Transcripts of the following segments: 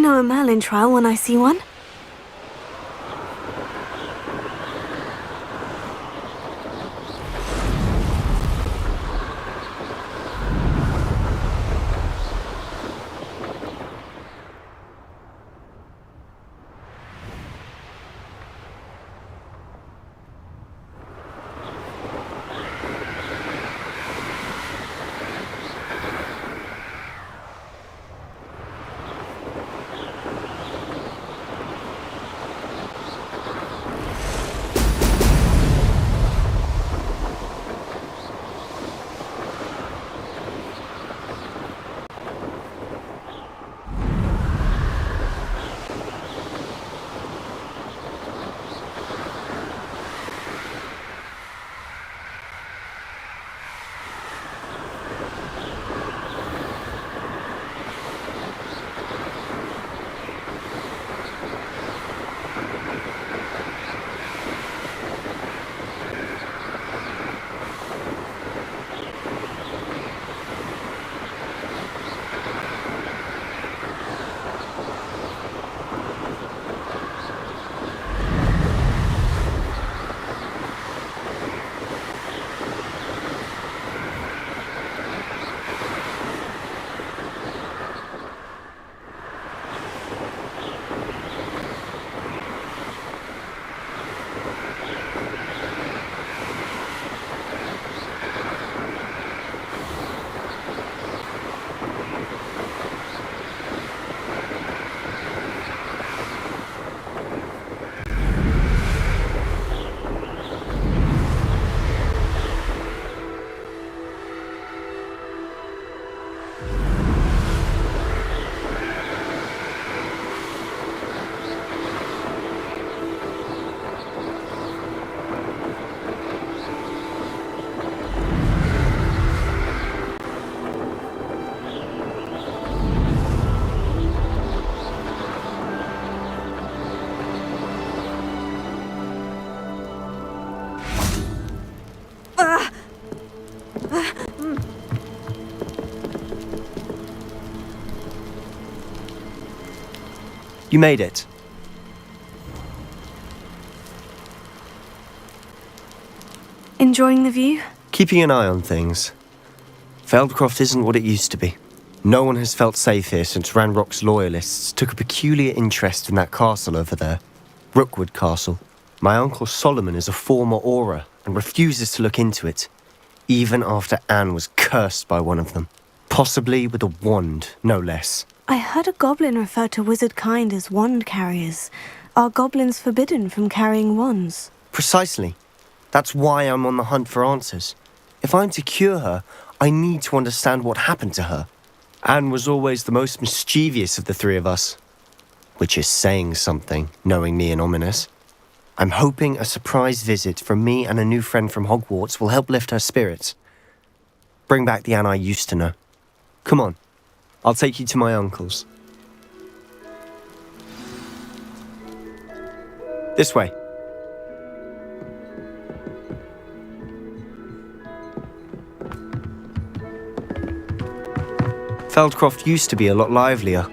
know a Merlin trial when I see one. You made it. Enjoying the view? Keeping an eye on things. Feldcroft isn't what it used to be. No one has felt safe here since Ranrock's loyalists took a peculiar interest in that castle over there. Rookwood Castle. My uncle Solomon is a former Auror and refuses to look into it, even after Anne was cursed by one of them. Possibly with a wand, no less. I heard a goblin refer to wizard kind as wand carriers. Are goblins forbidden from carrying wands? Precisely. That's why I'm on the hunt for answers. If I'm to cure her, I need to understand what happened to her. Anne was always the most mischievous of the three of us. Which is saying something, knowing me and Ominous. I'm hoping a surprise visit from me and a new friend from Hogwarts will help lift her spirits. Bring back the Anne I used to know. Come on, I'll take you to my uncle's. This way. Feldcroft used to be a lot livelier.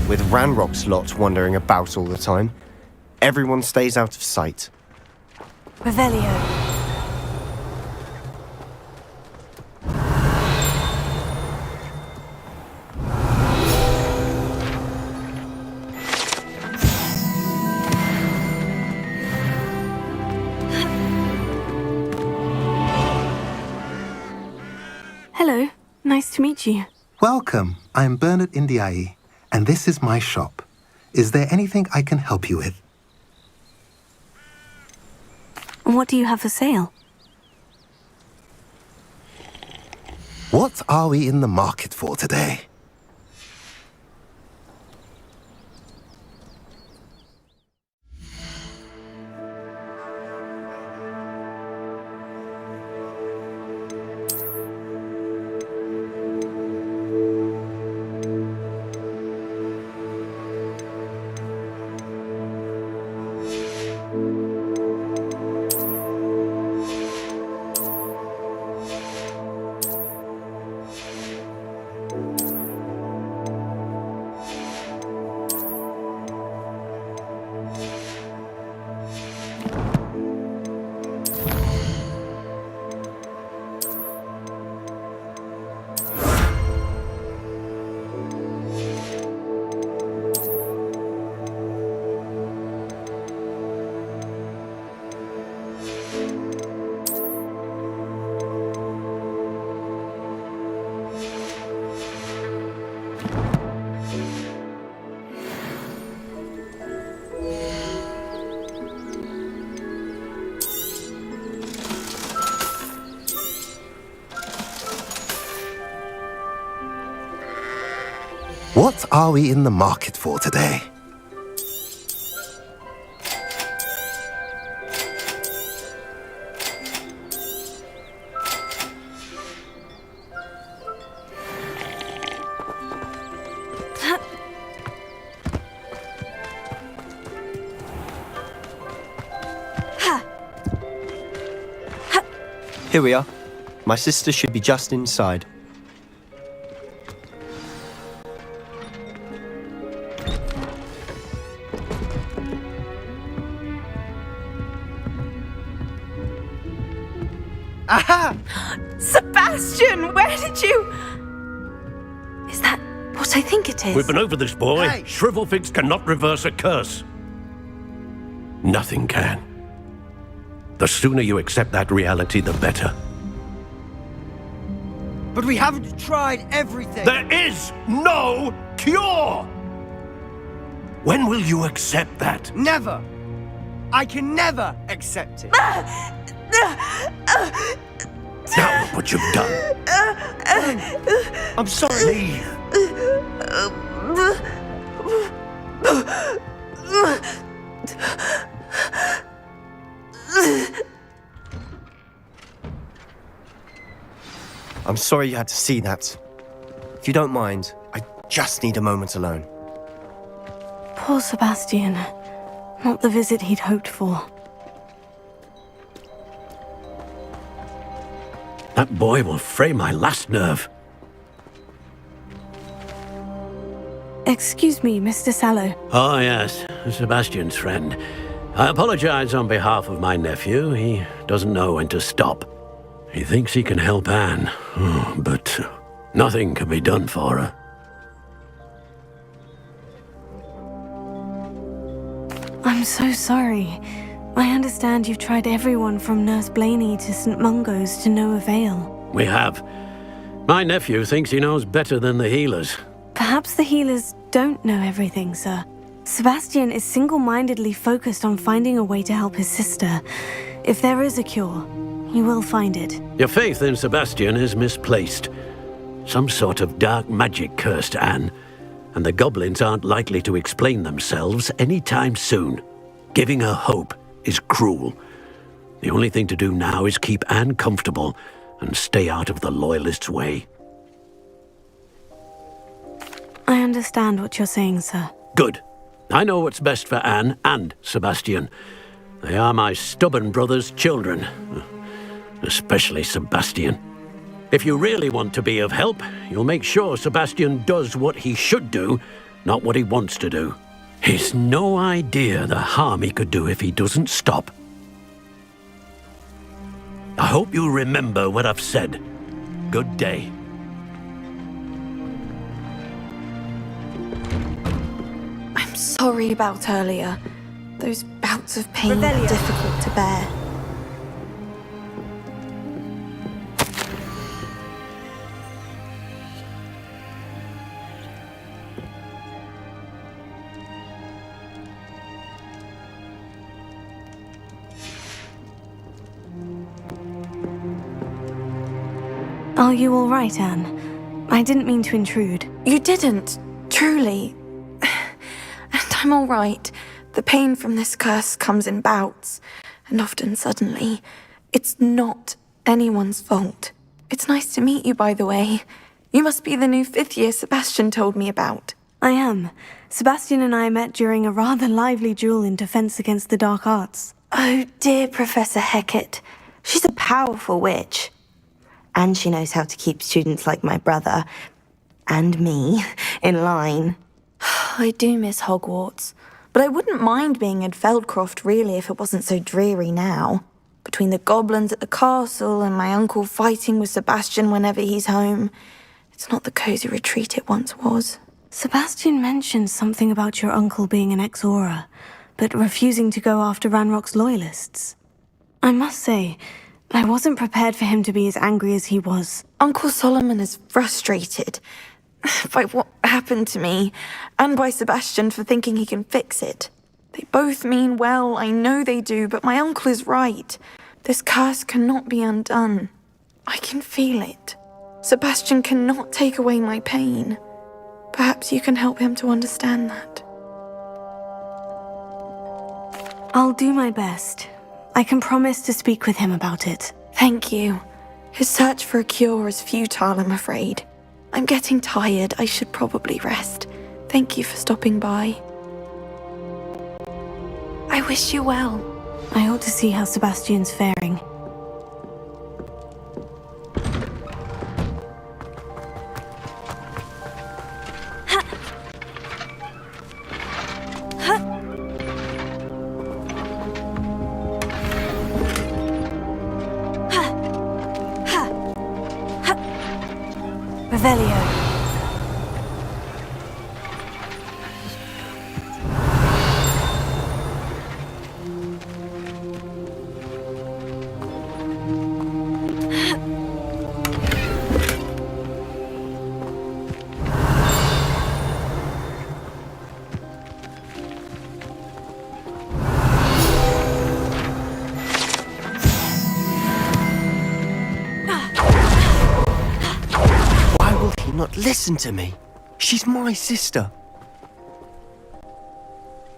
With Ranrock's lot wandering about all the time, everyone stays out of sight. Revelio. Hello, nice to meet you. Welcome, I'm Bernard Indiai, and this is my shop. Is there anything I can help you with? What do you have for sale? What are we in the market for today? What are we in the market for today? Here we are. My sister should be just inside. Aha! Sebastian, where did you... Is that what I think it is? We've been over this, boy. Hey! Shrivelfigs cannot reverse a curse. Nothing can. The sooner you accept that reality, the better. But we haven't tried everything. There is no cure! When will you accept that? Never. I can never accept it. Now look what you've done. I'm sorry. Leave. I'm sorry you had to see that. If you don't mind, I just need a moment alone. Poor Sebastian. Not the visit he'd hoped for. That boy will fray my last nerve. Excuse me, Mr. Sallow. Oh, yes, Sebastian's friend. I apologize on behalf of my nephew. He doesn't know when to stop. He thinks he can help Anne, but nothing can be done for her. I'm so sorry. I understand you've tried everyone from Nurse Blaney to St. Mungo's to no avail. We have. My nephew thinks he knows better than the healers. Perhaps the healers don't know everything, sir. Sebastian is single-mindedly focused on finding a way to help his sister. If there is a cure, he will find it. Your faith in Sebastian is misplaced. Some sort of dark magic cursed Anne, and the goblins aren't likely to explain themselves anytime soon. Giving her hope is cruel. The only thing to do now is keep Anne comfortable and stay out of the Loyalists' way. I understand what you're saying, sir. Good. I know what's best for Anne and Sebastian. They are my stubborn brother's children. Especially Sebastian. If you really want to be of help, you'll make sure Sebastian does what he should do, not what he wants to do. He's no idea the harm he could do if he doesn't stop. I hope you remember what I've said. Good day. I'm sorry about earlier. Those bouts of pain are difficult to bear. Are you all right, Anne? I didn't mean to intrude. You didn't, truly. And I'm all right. The pain from this curse comes in bouts, and often suddenly. It's not anyone's fault. It's nice to meet you, by the way. You must be the new 5th year Sebastian told me about. I am. Sebastian and I met during a rather lively duel in defense against the dark arts. Oh, dear Professor Hecat. She's a powerful witch. And she knows how to keep students like my brother, and me, in line. I do miss Hogwarts, but I wouldn't mind being in Feldcroft, really, if it wasn't so dreary now. Between the goblins at the castle and my uncle fighting with Sebastian whenever he's home, it's not the cozy retreat it once was. Sebastian mentioned something about your uncle being an ex-Aura, but refusing to go after Ranrock's loyalists. I must say, I wasn't prepared for him to be as angry as he was. Uncle Solomon is frustrated by what happened to me, and by Sebastian for thinking he can fix it. They both mean well, I know they do, but my uncle is right. This curse cannot be undone. I can feel it. Sebastian cannot take away my pain. Perhaps you can help him to understand that. I'll do my best. I can promise to speak with him about it. Thank you. His search for a cure is futile, I'm afraid. I'm getting tired. I should probably rest. Thank you for stopping by. I wish you well. I ought to see how Sebastian's faring. Revelio. Not listen to me. She's my sister.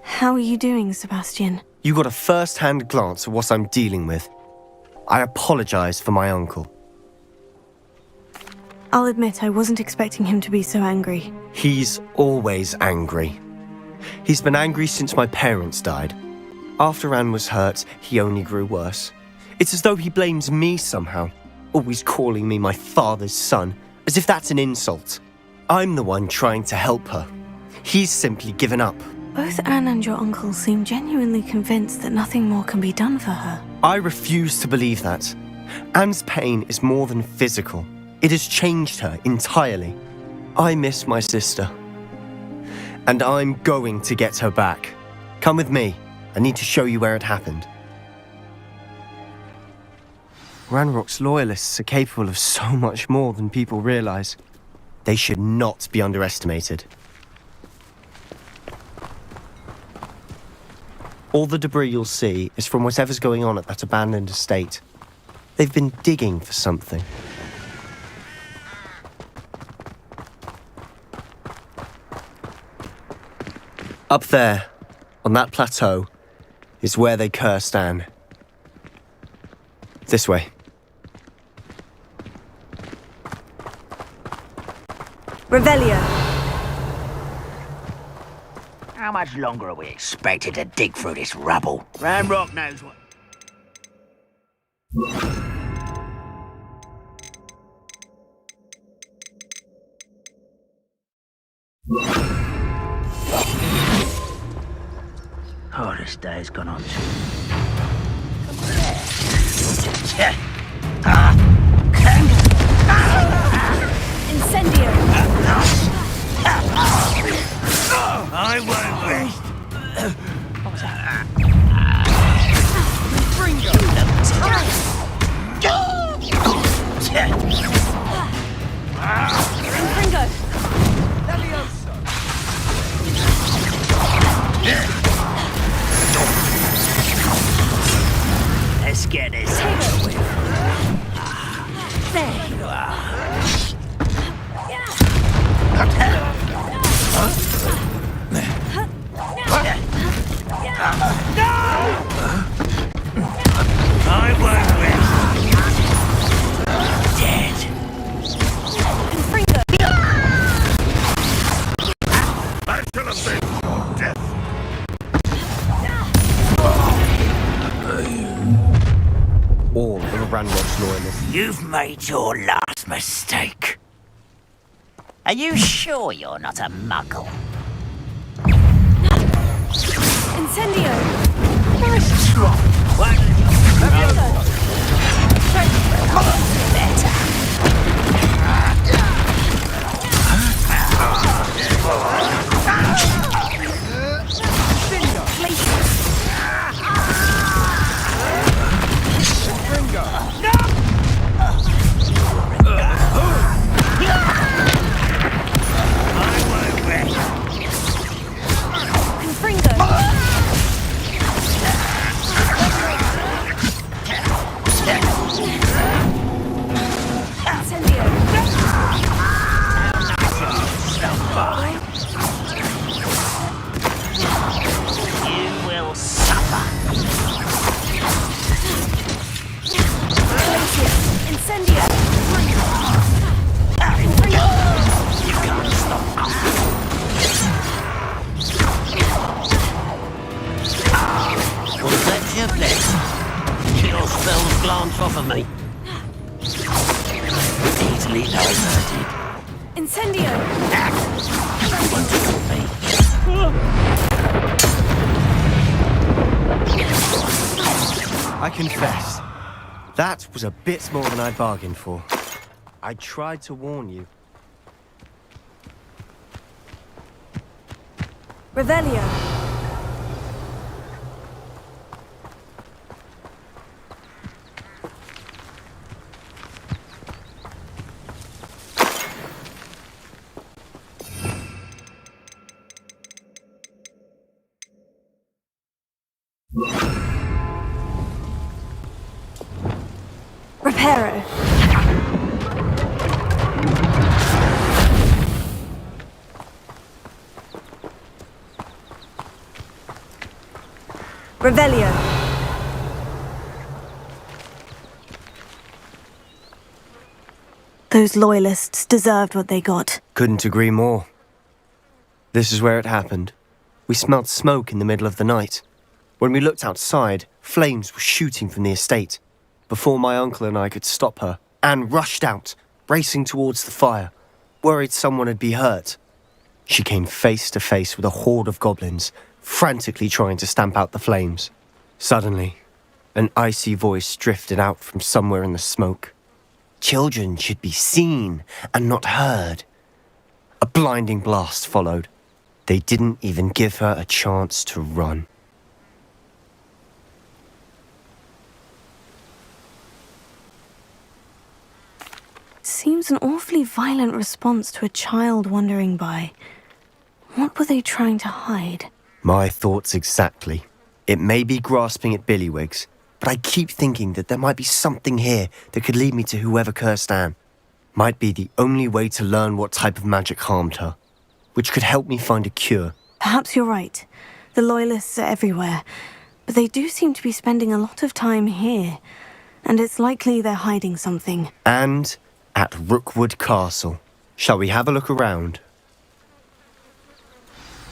How are you doing, Sebastian? You got a first-hand glance at what I'm dealing with. I apologize for my uncle. I'll admit I wasn't expecting him to be so angry. He's always angry. He's been angry since my parents died. After Anne was hurt, he only grew worse. It's as though he blames me somehow, always calling me my father's son, as if that's an insult. I'm the one trying to help her. He's simply given up. Both Anne and your uncle seem genuinely convinced that nothing more can be done for her. I refuse to believe that. Anne's pain is more than physical. It has changed her entirely. I miss my sister. And I'm going to get her back. Come with me. I need to show you where it happened. Ranrock's loyalists are capable of so much more than people realize. They should not be underestimated. All the debris you'll see is from whatever's going on at that abandoned estate. They've been digging for something. Up there, on that plateau, is where they cursed Anne. This way. Revelio. How much longer are we expected to dig through this rubble? Ranrock knows what... Oh, this day's gone on too. Incendio. I won't rest. Fringo. Let's get this. There you are. I won't rest. Dead. Fringo. I should have been your death. All of Ranrock's loyalists. You've made your last mistake. Are you sure you're not a muggle? Incendio. Nice drop. What? Incendio! You can't stop us. Conception bless. Your spells glance off of me. Easily diverted. Incendio! Want to compete? I confess, that was a bit more than I bargained for. I tried to warn you. Revelio! Reparo. Revelio. Those loyalists deserved what they got. Couldn't agree more. This is where it happened. We smelled smoke in the middle of the night. When we looked outside, flames were shooting from the estate. Before my uncle and I could stop her, Anne rushed out, racing towards the fire, worried someone had been hurt. She came face to face with a horde of goblins, frantically trying to stamp out the flames. Suddenly, an icy voice drifted out from somewhere in the smoke. Children should be seen and not heard. A blinding blast followed. They didn't even give her a chance to run. Seems an awfully violent response to a child wandering by. What were they trying to hide? My thoughts exactly. It may be grasping at Billywigs, but I keep thinking that there might be something here that could lead me to whoever cursed Anne. Might be the only way to learn what type of magic harmed her, which could help me find a cure. Perhaps you're right. The Loyalists are everywhere, but they do seem to be spending a lot of time here, and it's likely they're hiding something. And at Rookwood Castle. Shall we have a look around?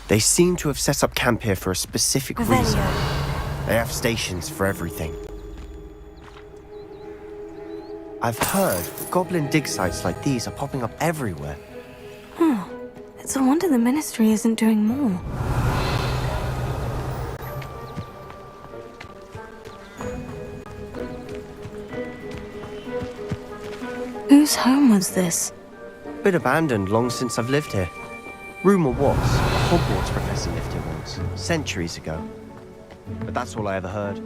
They seem to have set up camp here for a specific reason. They have stations for everything. I've heard goblin dig sites like these are popping up everywhere. It's a wonder the Ministry isn't doing more. Whose home was this? Been abandoned long since I've lived here. Rumour was a Hogwarts professor lived here once, centuries ago. But that's all I ever heard.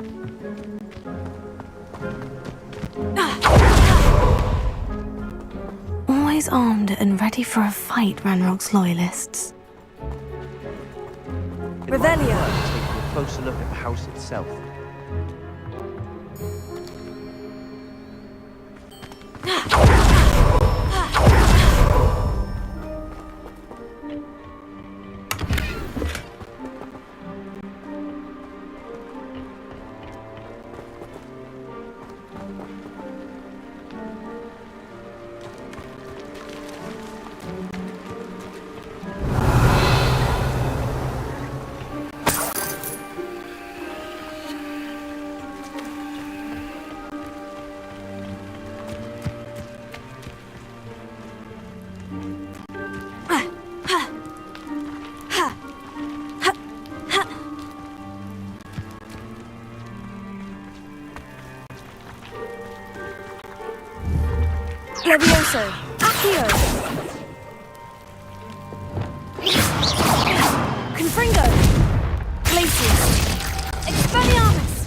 Always armed and ready for a fight, Ranrock's Loyalists. It might be worth taking a closer look at the house itself. Levioso! Accio! Confringo! Glacius! Expelliarmus!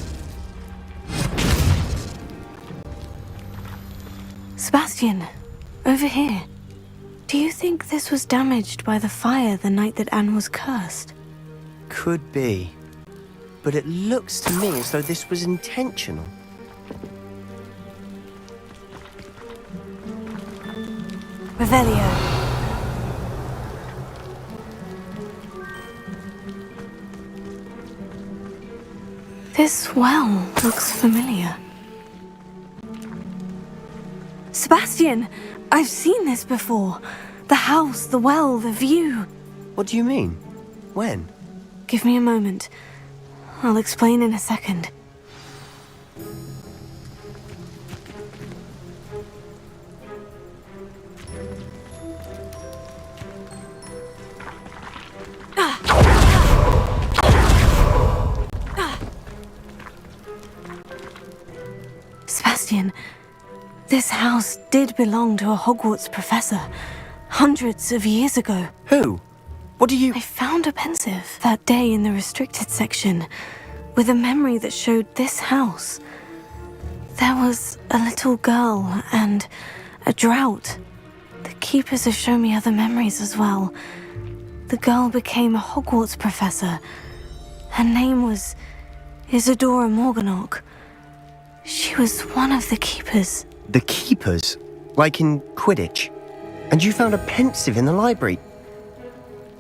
Sebastian, over here. Do you think this was damaged by the fire the night that Anne was cursed? Could be. But it looks to me as though this was intentional. Revelio. This well looks familiar. Sebastian, I've seen this before. The house, the well, the view. What do you mean? When? Give me a moment. I'll explain in a second. Sebastian, this house did belong to a Hogwarts professor, hundreds of years ago. Who? What do you... I found a pensive that day in the restricted section, with a memory that showed this house. There was a little girl and a drought. The keepers have shown me other memories as well. The girl became a Hogwarts professor. Her name was Isadora Morganach. She was one of the keepers. The keepers? Like in Quidditch? And you found a pensive in the library?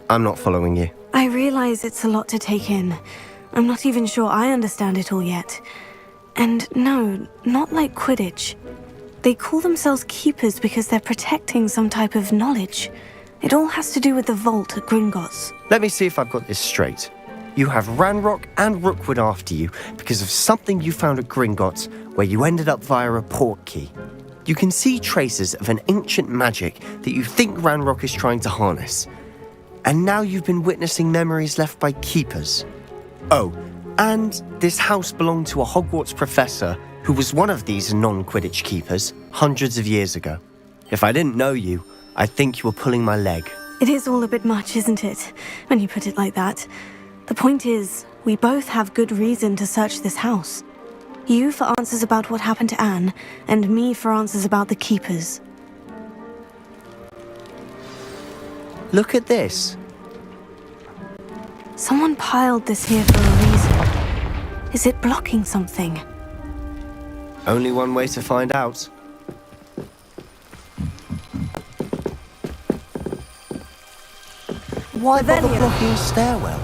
I'm not following you. I realize it's a lot to take in. I'm not even sure I understand it all yet. And no, not like Quidditch. They call themselves keepers because they're protecting some type of knowledge. It all has to do with the vault at Gringotts. Let me see if I've got this straight. You have Ranrock and Rookwood after you because of something you found at Gringotts where you ended up via a portkey. You can see traces of an ancient magic that you think Ranrock is trying to harness. And now you've been witnessing memories left by keepers. Oh, and this house belonged to a Hogwarts professor who was one of these non-Quidditch keepers hundreds of years ago. If I didn't know you, I'd think you were pulling my leg. It is all a bit much, isn't it, when you put it like that? The point is, we both have good reason to search this house. You for answers about what happened to Anne, and me for answers about the keepers. Look at this. Someone piled this here for a reason. Is it blocking something? Only one way to find out. Why bother blocking a stairwell?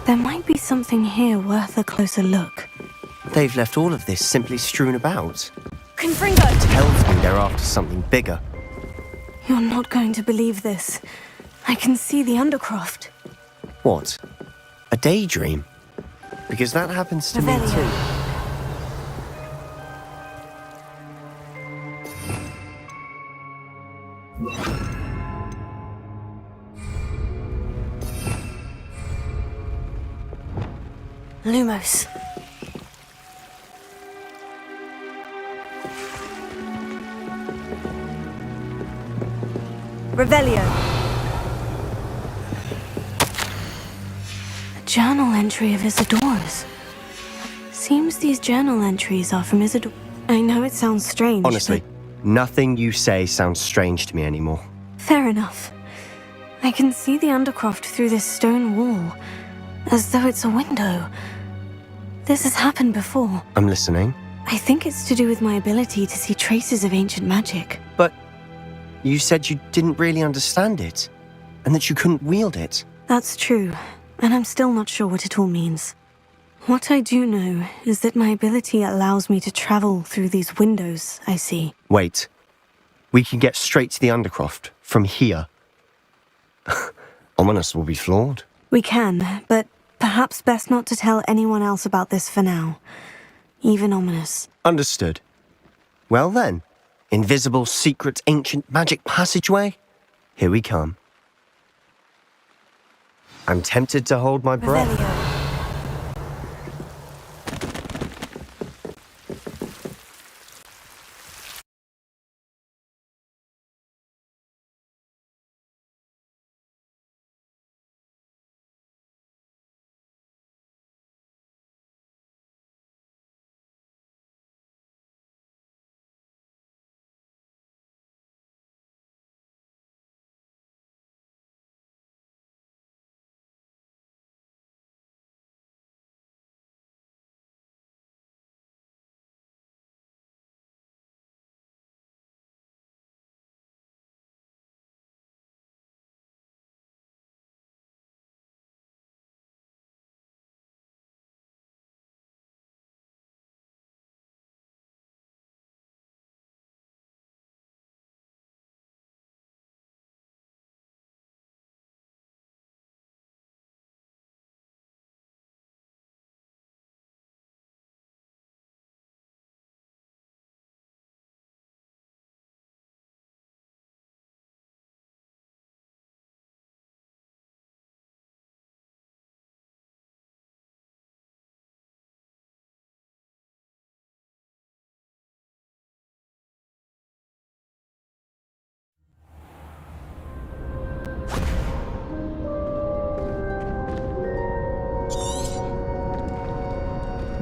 There might be something here worth a closer look. They've left all of this simply strewn about. Confringo! Tells me they're after something bigger. You're not going to believe this. I can see the Undercroft. What? A daydream? Because that happens to me Revelio. too. Lumos. Revelio. A journal entry of Isadora's. Seems these journal entries are from Isadora. I know it sounds strange. Honestly, nothing you say sounds strange to me anymore. Fair enough. I can see the Undercroft through this stone wall, as though it's a window. This has happened before. I'm listening. I think it's to do with my ability to see traces of ancient magic. But you said you didn't really understand it, and that you couldn't wield it. That's true, and I'm still not sure what it all means. What I do know is that my ability allows me to travel through these windows I see. Wait. We can get straight to the Undercroft from here. Ominous will be flawed. We can, but perhaps best not to tell anyone else about this for now. Even Ominous. Understood. Well then, invisible, secret, ancient magic passageway? Here we come. I'm tempted to hold my breath. Revelio.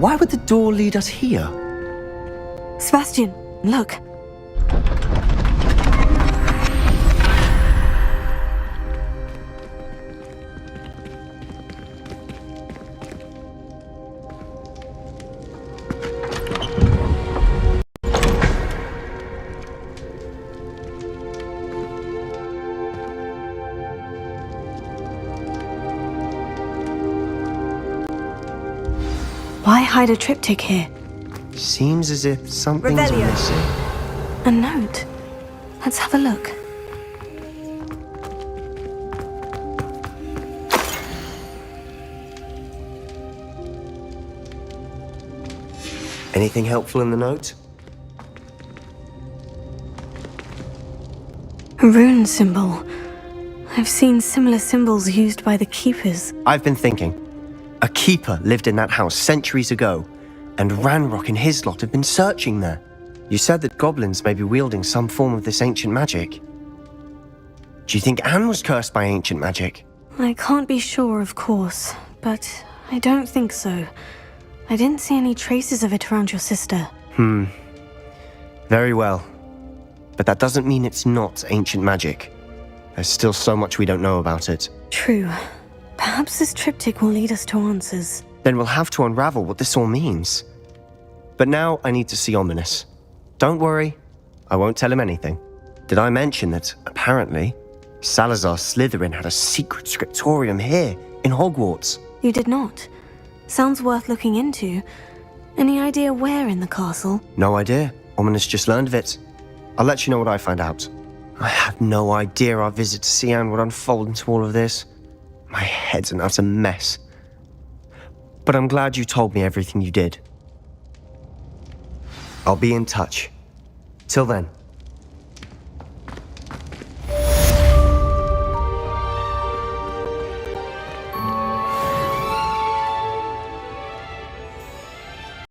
Why would the door lead us here? Sebastian, look. Why hide a triptych here? Seems as if something's Revelio. missing. A note. Let's have a look. Anything helpful in the note? A rune symbol. I've seen similar symbols used by the keepers. I've been thinking. A keeper lived in that house centuries ago, and Ranrock and his lot have been searching there. You said that goblins may be wielding some form of this ancient magic. Do you think Anne was cursed by ancient magic? I can't be sure, of course, but I don't think so. I didn't see any traces of it around your sister. Very well. But that doesn't mean it's not ancient magic. There's still so much we don't know about it. True. Perhaps this triptych will lead us to answers. Then we'll have to unravel what this all means. But now I need to see Ominous. Don't worry, I won't tell him anything. Did I mention that, apparently, Salazar Slytherin had a secret scriptorium here, in Hogwarts? You did not. Sounds worth looking into. Any idea where in the castle? No idea. Ominous just learned of it. I'll let you know what I find out. I had no idea our visit to Cian would unfold into all of this. My head's an utter mess. But I'm glad you told me everything you did. I'll be in touch. Till then.